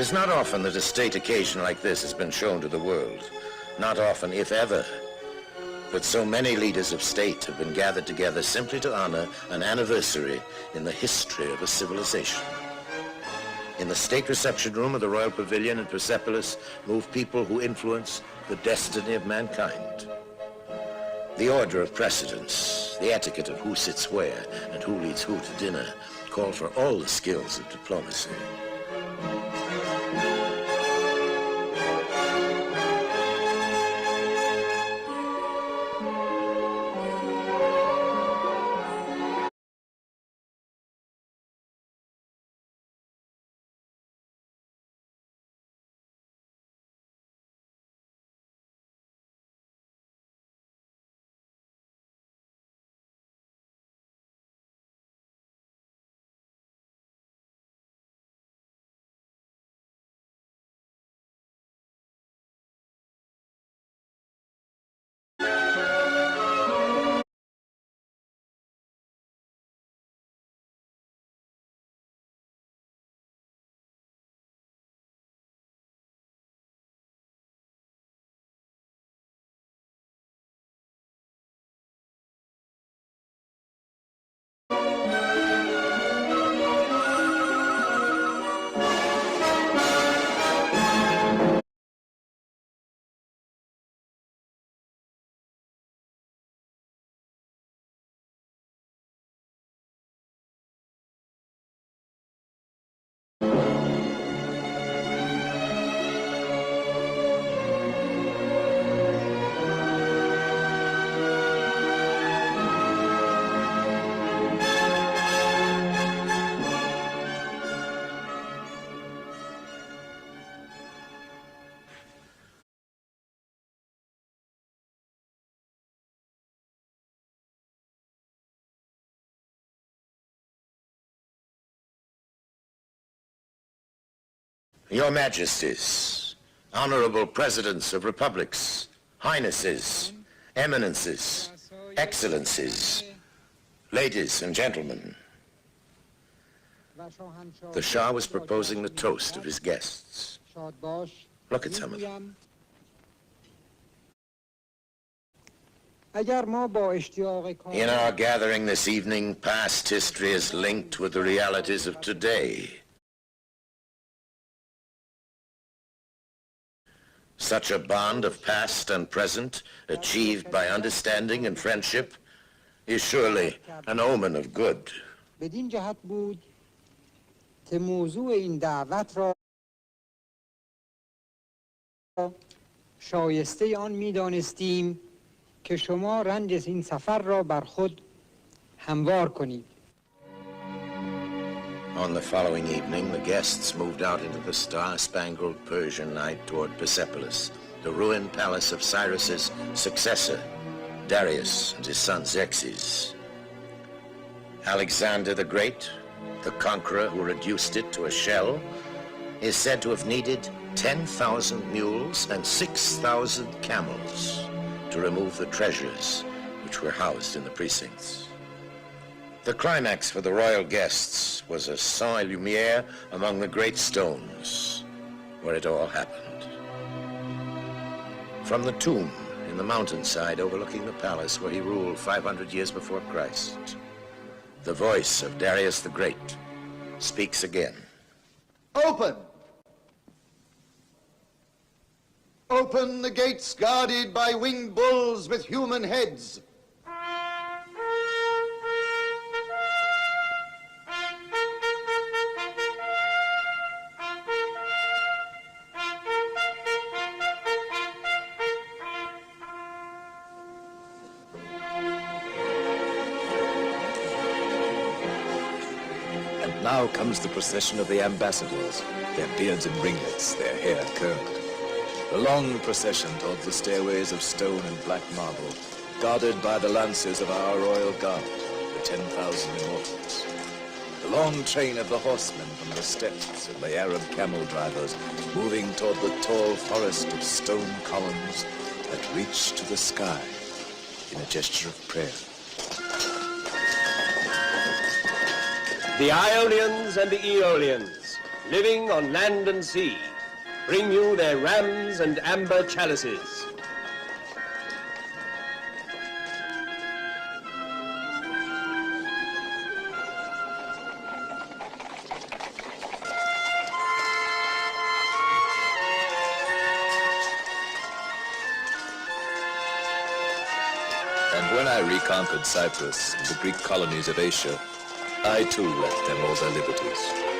is not often that a state occasion like this has been shown to the world. Not often, if ever, that so many leaders of state have been gathered together simply to honor an anniversary in the history of a civilization. In the state reception room of the Royal Pavilion in Persepolis move people who influence the destiny of mankind. The order of precedence, the etiquette of who sits where and who leads who to dinner call for all the skills of diplomacy. Your Majesties, honorable presidents of republics, highnesses, eminences, excellencies, ladies and gentlemen, the Shah was proposing the toast of his guests. Look at some of them. In our gathering this evening, past history is linked with the realities of today. Such a bond of past and present, achieved by understanding and friendship, is surely an omen of good. بدین جهت بود که موضوع این دعوت را شایسته آن می‌دانستیم که شما رنج این سفر را بر خود هموار کنید. On the following evening, the guests moved out into the star-spangled Persian night toward Persepolis, the ruined palace of Cyrus's successor, Darius, and his son Xerxes. Alexander the Great, the conqueror who reduced it to a shell, is said to have needed 10,000 mules and 6,000 camels to remove the treasures which were housed in the precincts. The climax for the royal guests was a saint-lumière among the great stones where it all happened. From the tomb in the mountainside overlooking the palace where he ruled 500 years before Christ, the voice of Darius the Great speaks again. Open! Open the gates guarded by winged bulls with human heads. Now comes the procession of the ambassadors, their beards in ringlets, their hair curled. The long procession towards the stairways of stone and black marble, guarded by the lances of our royal guard, the 10,000 immortals. The long train of the horsemen from the steppes and the Arab camel drivers, moving toward the tall forest of stone columns that reach to the sky in a gesture of prayer. The Ionians and the Aeolians, living on land and sea, bring you their rams and amber chalices. And when I reconquered Cyprus and the Greek colonies of Asia, I too left them all their liberties.